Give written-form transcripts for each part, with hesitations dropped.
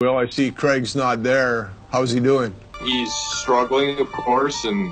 Well, I see Craig's not there. How's he doing? He's struggling, of course, and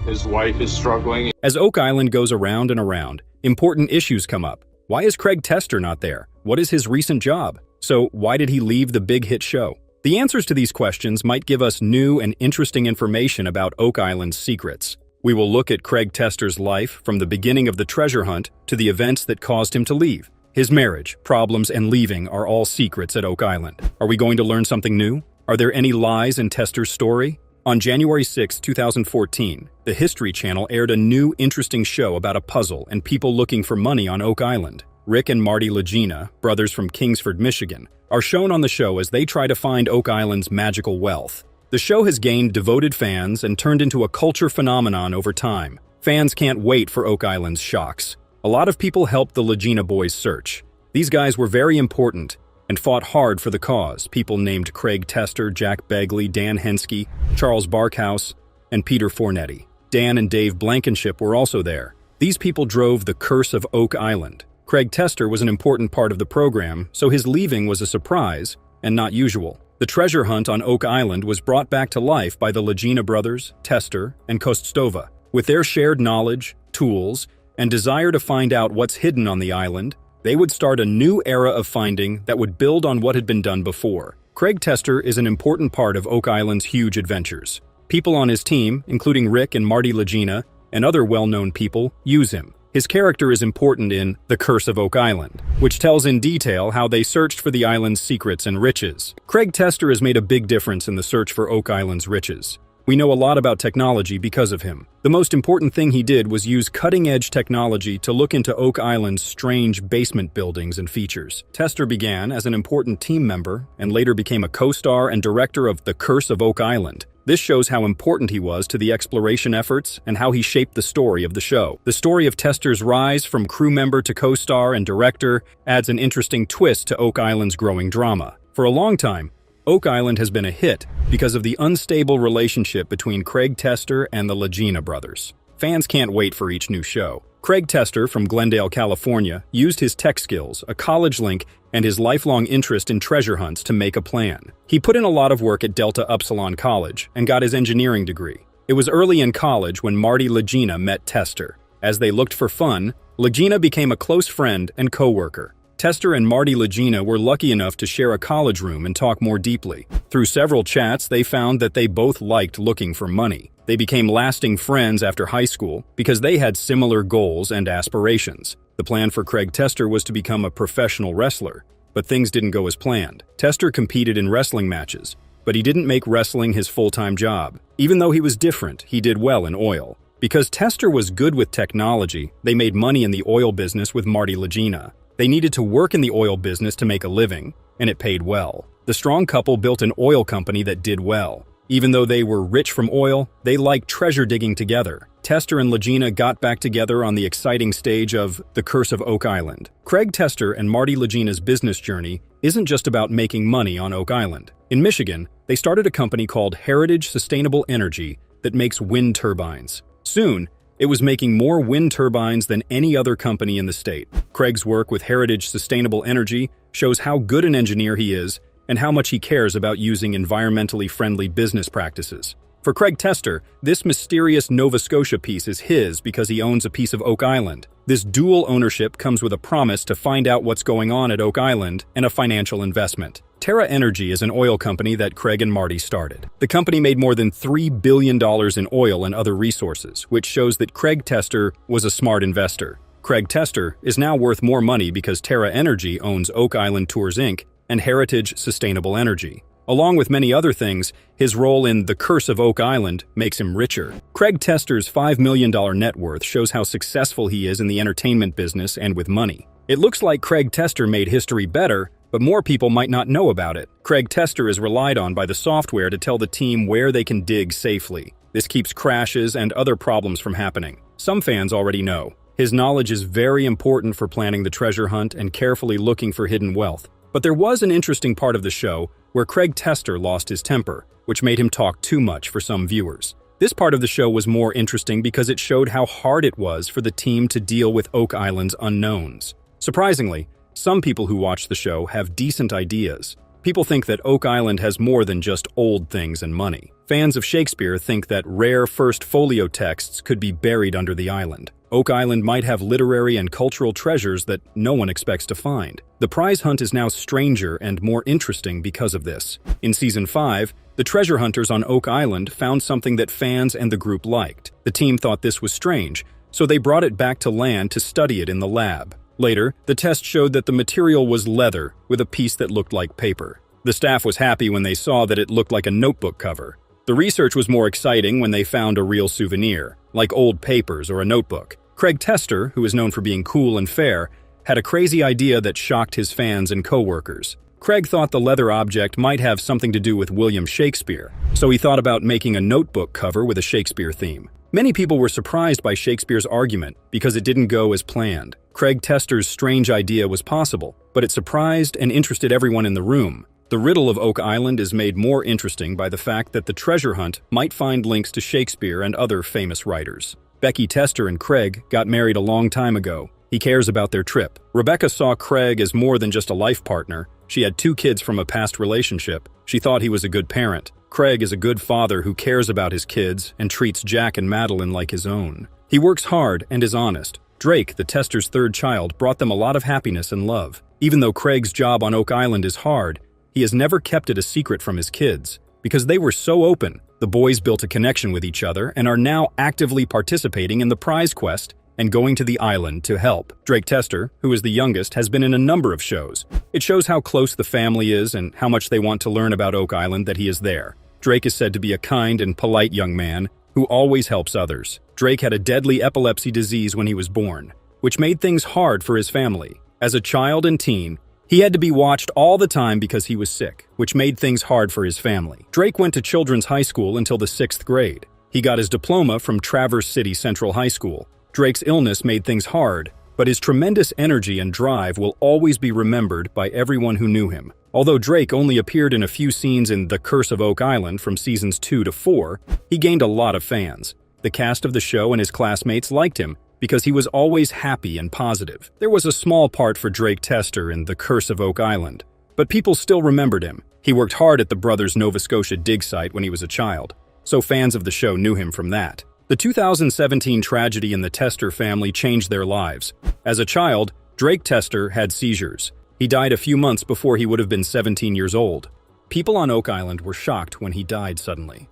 his wife is struggling. As Oak Island goes around and around, important issues come up. Why is Craig Tester not there? What is his recent job? So why did he leave the big hit show? The answers to these questions might give us new and interesting information about Oak Island's secrets. We will look at Craig Tester's life from the beginning of the treasure hunt to the events that caused him to leave. His marriage, problems, and leaving are all secrets at Oak Island. Are we going to learn something new? Are there any lies in Tester's story? On January 6, 2014, the History Channel aired a new, interesting show about a puzzle and people looking for money on Oak Island. Rick and Marty Lagena, brothers from Kingsford, Michigan, are shown on the show as they try to find Oak Island's magical wealth. The show has gained devoted fans and turned into a culture phenomenon over time. Fans can't wait for Oak Island's shocks. A lot of people helped the Lagena boys search. These guys were very important and fought hard for the cause. People named Craig Tester, Jack Begley, Dan Henske, Charles Barkhouse, and Peter Fornetti. Dan and Dave Blankenship were also there. These people drove the curse of Oak Island. Craig Tester was an important part of the program, so his leaving was a surprise and not usual. The treasure hunt on Oak Island was brought back to life by the Lagena brothers, Tester, and Kostova. With their shared knowledge, tools, and desire to find out what's hidden on the island, they would start a new era of finding that would build on what had been done before. Craig Tester is an important part of Oak Island's huge adventures. People on his team, including Rick and Marty Lagena, and other well-known people, use him. His character is important in The Curse of Oak Island, which tells in detail how they searched for the island's secrets and riches. Craig Tester has made a big difference in the search for Oak Island's riches. We know a lot about technology because of him. The most important thing he did was use cutting-edge technology to look into Oak Island's strange basement buildings and features. Tester began as an important team member and later became a co-star and director of The Curse of Oak Island. This shows how important he was to the exploration efforts and how he shaped the story of the show. The story of Tester's rise from crew member to co-star and director adds an interesting twist to Oak Island's growing drama. For a long time, Oak Island has been a hit because of the unstable relationship between Craig Tester and the Lagena brothers. Fans can't wait for each new show. Craig Tester from Glendale, California, used his tech skills, a college link, and his lifelong interest in treasure hunts to make a plan. He put in a lot of work at Delta Upsilon College and got his engineering degree. It was early in college when Marty Lagena met Tester. As they looked for fun, Lagena became a close friend and co-worker. Tester and Marty Lagena were lucky enough to share a college room and talk more deeply. Through several chats, they found that they both liked looking for money. They became lasting friends after high school because they had similar goals and aspirations. The plan for Craig Tester was to become a professional wrestler, but things didn't go as planned. Tester competed in wrestling matches, but he didn't make wrestling his full-time job. Even though he was different, he did well in oil. Because Tester was good with technology, they made money in the oil business with Marty Lagena. They needed to work in the oil business to make a living, and it paid well. The strong couple built an oil company that did well. Even though they were rich from oil, they liked treasure digging together. Tester and Lagena got back together on the exciting stage of The Curse of Oak Island. Craig Tester and Marty Lagena's business journey isn't just about making money on Oak Island. In Michigan, they started a company called Heritage Sustainable Energy that makes wind turbines. Soon, it was making more wind turbines than any other company in the state. Craig's work with Heritage Sustainable Energy shows how good an engineer he is and how much he cares about using environmentally friendly business practices. For Craig Tester, this mysterious Nova Scotia piece is his because he owns a piece of Oak Island. This dual ownership comes with a promise to find out what's going on at Oak Island and a financial investment. Terra Energy is an oil company that Craig and Marty started. The company made more than $3 billion in oil and other resources, which shows that Craig Tester was a smart investor. Craig Tester is now worth more money because Terra Energy owns Oak Island Tours Inc. and Heritage Sustainable Energy. Along with many other things, his role in The Curse of Oak Island makes him richer. Craig Tester's $5 million net worth shows how successful he is in the entertainment business and with money. It looks like Craig Tester made history better, but more people might not know about it. Craig Tester is relied on by the software to tell the team where they can dig safely. This keeps crashes and other problems from happening. Some fans already know. His knowledge is very important for planning the treasure hunt and carefully looking for hidden wealth. But there was an interesting part of the show where Craig Tester lost his temper, which made him talk too much for some viewers. This part of the show was more interesting because it showed how hard it was for the team to deal with Oak Island's unknowns. Surprisingly, some people who watch the show have decent ideas. People think that Oak Island has more than just old things and money. Fans of Shakespeare think that rare First Folio texts could be buried under the island. Oak Island might have literary and cultural treasures that no one expects to find. The prize hunt is now stranger and more interesting because of this. In Season 5, the treasure hunters on Oak Island found something that fans and the group liked. The team thought this was strange, so they brought it back to land to study it in the lab. Later, the test showed that the material was leather with a piece that looked like paper. The staff was happy when they saw that it looked like a notebook cover. The research was more exciting when they found a real souvenir, like old papers or a notebook. Craig Tester, who is known for being cool and fair, had a crazy idea that shocked his fans and co-workers. Craig thought the leather object might have something to do with William Shakespeare, so he thought about making a notebook cover with a Shakespeare theme. Many people were surprised by Shakespeare's argument because it didn't go as planned. Craig Tester's strange idea was possible, but it surprised and interested everyone in the room. The riddle of Oak Island is made more interesting by the fact that the treasure hunt might find links to Shakespeare and other famous writers. Becky Tester and Craig got married a long time ago. He cares about their trip. Rebecca saw Craig as more than just a life partner. She had 2 kids from a past relationship. She thought he was a good parent. Craig is a good father who cares about his kids and treats Jack and Madeline like his own. He works hard and is honest. Drake, the Tester's 3rd child, brought them a lot of happiness and love. Even though Craig's job on Oak Island is hard, he has never kept it a secret from his kids. Because they were so open, the boys built a connection with each other and are now actively participating in the prize quest and going to the island to help. Drake Tester, who is the youngest, has been in a number of shows. It shows how close the family is and how much they want to learn about Oak Island that he is there. Drake is said to be a kind and polite young man who always helps others. Drake had a deadly epilepsy disease when he was born, which made things hard for his family. As a child and teen, he had to be watched all the time because he was sick, which made things hard for his family. Drake went to Children's High School until the 6th grade. He got his diploma from Traverse City Central High School. Drake's illness made things hard, but his tremendous energy and drive will always be remembered by everyone who knew him. Although Drake only appeared in a few scenes in The Curse of Oak Island from seasons 2 to 4, he gained a lot of fans. The cast of the show and his classmates liked him because he was always happy and positive. There was a small part for Drake Tester in The Curse of Oak Island, but people still remembered him. He worked hard at the brothers' Nova Scotia dig site when he was a child, so fans of the show knew him from that. The 2017 tragedy in the Tester family changed their lives. As a child, Drake Tester had seizures. He died a few months before he would have been 17 years old. People on Oak Island were shocked when he died suddenly.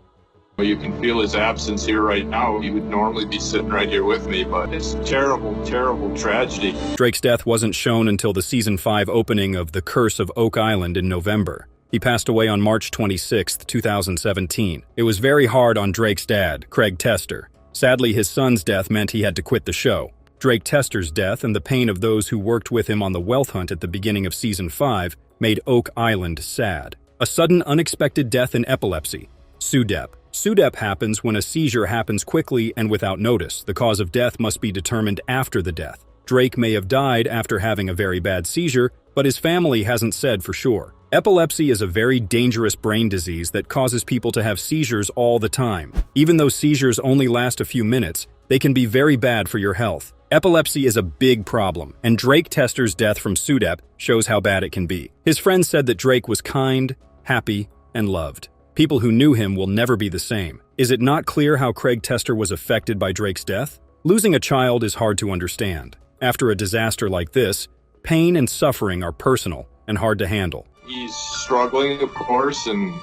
You can feel his absence here right now. He would normally be sitting right here with me, but it's a terrible, terrible tragedy. Drake's death wasn't shown until the Season 5 opening of The Curse of Oak Island in November. He passed away on March 26, 2017. It was very hard on Drake's dad, Craig Tester. Sadly, his son's death meant he had to quit the show. Drake Tester's death and the pain of those who worked with him on the wealth hunt at the beginning of Season 5 made Oak Island sad. A sudden, unexpected death in epilepsy. SUDEP. SUDEP happens when a seizure happens quickly and without notice. The cause of death must be determined after the death. Drake may have died after having a very bad seizure, but his family hasn't said for sure. Epilepsy is a very dangerous brain disease that causes people to have seizures all the time. Even though seizures only last a few minutes, they can be very bad for your health. Epilepsy is a big problem, and Drake Tester's death from SUDEP shows how bad it can be. His friends said that Drake was kind, happy, and loved. People who knew him will never be the same. Is it not clear how Craig Tester was affected by Drake's death? Losing a child is hard to understand. After a disaster like this, pain and suffering are personal and hard to handle. He's struggling, of course, and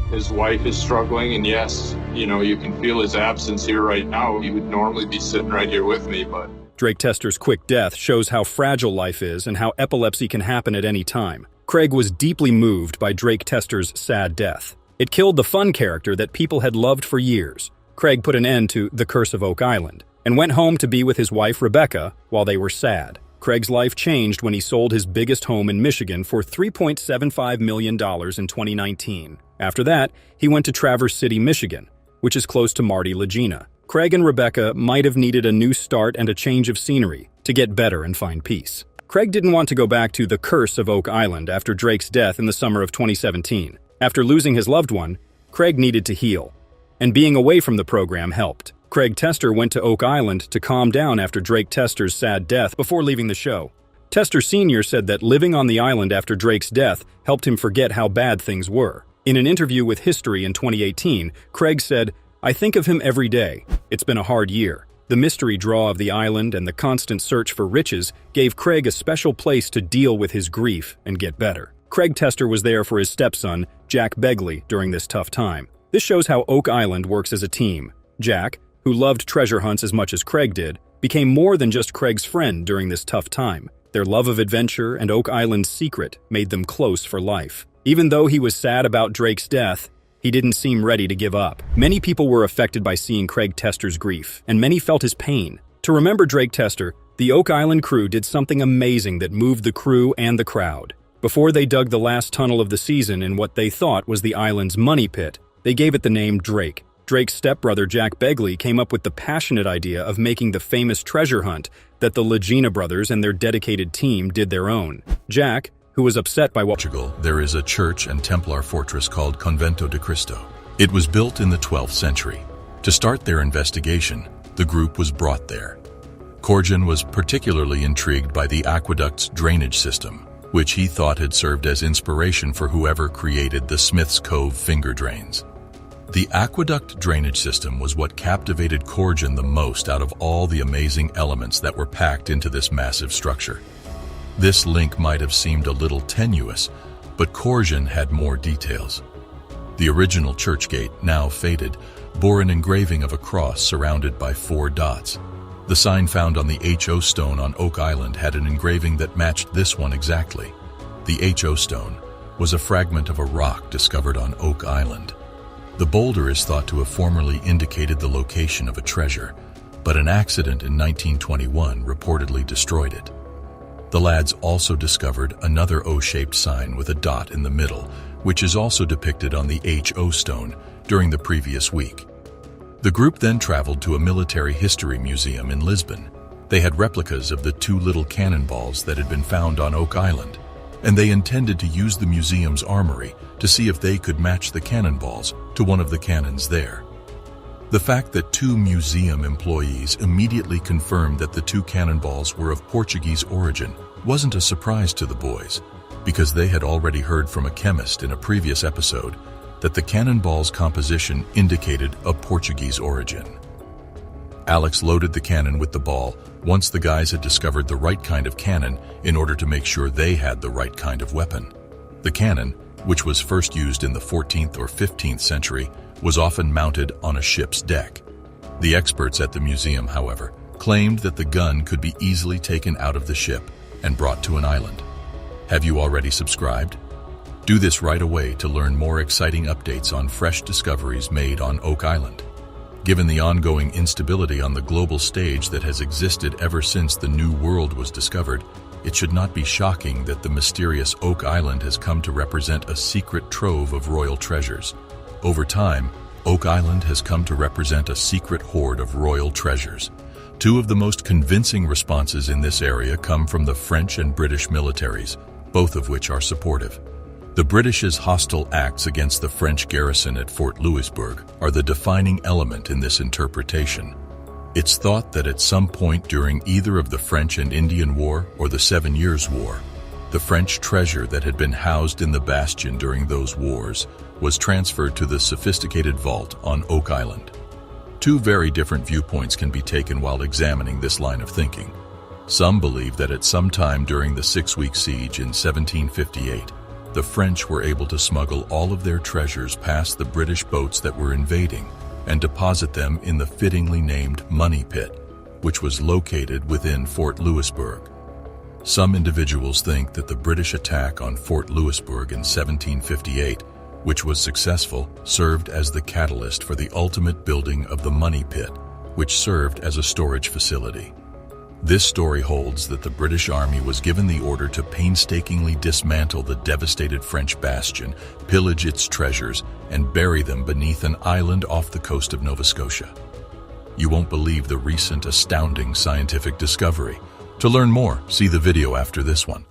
his wife is struggling, and yes, you can feel his absence here right now. He would normally be sitting right here with me, but... Drake Tester's quick death shows how fragile life is and how epilepsy can happen at any time. Craig was deeply moved by Drake Tester's sad death. It killed the fun character that people had loved for years. Craig put an end to The Curse of Oak Island and went home to be with his wife Rebecca while they were sad. Craig's life changed when he sold his biggest home in Michigan for $3.75 million in 2019. After that, he went to Traverse City, Michigan, which is close to Marty Lagina. Craig and Rebecca might have needed a new start and a change of scenery to get better and find peace. Craig didn't want to go back to The Curse of Oak Island after Drake's death in the summer of 2017. After losing his loved one, Craig needed to heal, and being away from the program helped. Craig Tester went to Oak Island to calm down after Drake Tester's sad death before leaving the show. Tester Sr. said that living on the island after Drake's death helped him forget how bad things were. In an interview with History in 2018, Craig said, "I think of him every day. It's been a hard year. The mystery draw of the island and the constant search for riches gave Craig a special place to deal with his grief and get better." Craig Tester was there for his stepson, Jack Begley, during this tough time. This shows how Oak Island works as a team. Jack, who loved treasure hunts as much as Craig did, became more than just Craig's friend during this tough time. Their love of adventure and Oak Island's secret made them close for life. Even though he was sad about Drake's death, he didn't seem ready to give up. Many people were affected by seeing Craig Tester's grief, and many felt his pain. To remember Drake Tester, the Oak Island crew did something amazing that moved the crew and the crowd. Before they dug the last tunnel of the season in what they thought was the island's money pit, they gave it the name Drake. Drake's stepbrother Jack Begley came up with the passionate idea of making the famous treasure hunt that the Lagina brothers and their dedicated team did their own. Jack, who was upset by Portugal, there is a church and Templar fortress called Convento de Cristo. It was built in the 12th century. To start their investigation, the group was brought there. Corjan was particularly intrigued by the aqueduct's drainage system, which he thought had served as inspiration for whoever created the Smith's Cove finger drains. The aqueduct drainage system was what captivated Corjan the most out of all the amazing elements that were packed into this massive structure. This link might have seemed a little tenuous, but Corjan had more details. The original church gate, now faded, bore an engraving of a cross surrounded by 4 dots. The sign found on the HO stone on Oak Island had an engraving that matched this one exactly. The HO stone was a fragment of a rock discovered on Oak Island. The boulder is thought to have formerly indicated the location of a treasure, but an accident in 1921 reportedly destroyed it. The lads also discovered another O-shaped sign with a dot in the middle, which is also depicted on the HO stone during the previous week. The group then traveled to a military history museum in Lisbon. They had replicas of the 2 little cannonballs that had been found on Oak Island, and they intended to use the museum's armory to see if they could match the cannonballs to one of the cannons there. The fact that 2 museum employees immediately confirmed that the 2 cannonballs were of Portuguese origin wasn't a surprise to the boys, because they had already heard from a chemist in a previous episode that the cannonball's composition indicated a Portuguese origin. Alex loaded the cannon with the ball once the guys had discovered the right kind of cannon in order to make sure they had the right kind of weapon. The cannon, which was first used in the 14th or 15th century, was often mounted on a ship's deck. The experts at the museum, however, claimed that the gun could be easily taken out of the ship and brought to an island. Have you already subscribed? Do this right away to learn more exciting updates on fresh discoveries made on Oak Island. Given the ongoing instability on the global stage that has existed ever since the New World was discovered, it should not be shocking that the mysterious Oak Island has come to represent a secret trove of royal treasures. Over time, Oak Island has come to represent a secret hoard of royal treasures. 2 of the most convincing responses in this area come from the French and British militaries, both of which are supportive. The British's hostile acts against the French garrison at Fort Louisbourg are the defining element in this interpretation. It's thought that at some point during either of the French and Indian War or the 7 Years' War, the French treasure that had been housed in the bastion during those wars was transferred to the sophisticated vault on Oak Island. 2 very different viewpoints can be taken while examining this line of thinking. Some believe that at some time during the 6-week siege in 1758, the French were able to smuggle all of their treasures past the British boats that were invading and deposit them in the fittingly named Money Pit, which was located within Fort Louisbourg. Some individuals think that the British attack on Fort Louisbourg in 1758, which was successful, served as the catalyst for the ultimate building of the Money Pit, which served as a storage facility. This story holds that the British Army was given the order to painstakingly dismantle the devastated French bastion, pillage its treasures, and bury them beneath an island off the coast of Nova Scotia. You won't believe the recent astounding scientific discovery. To learn more, see the video after this one.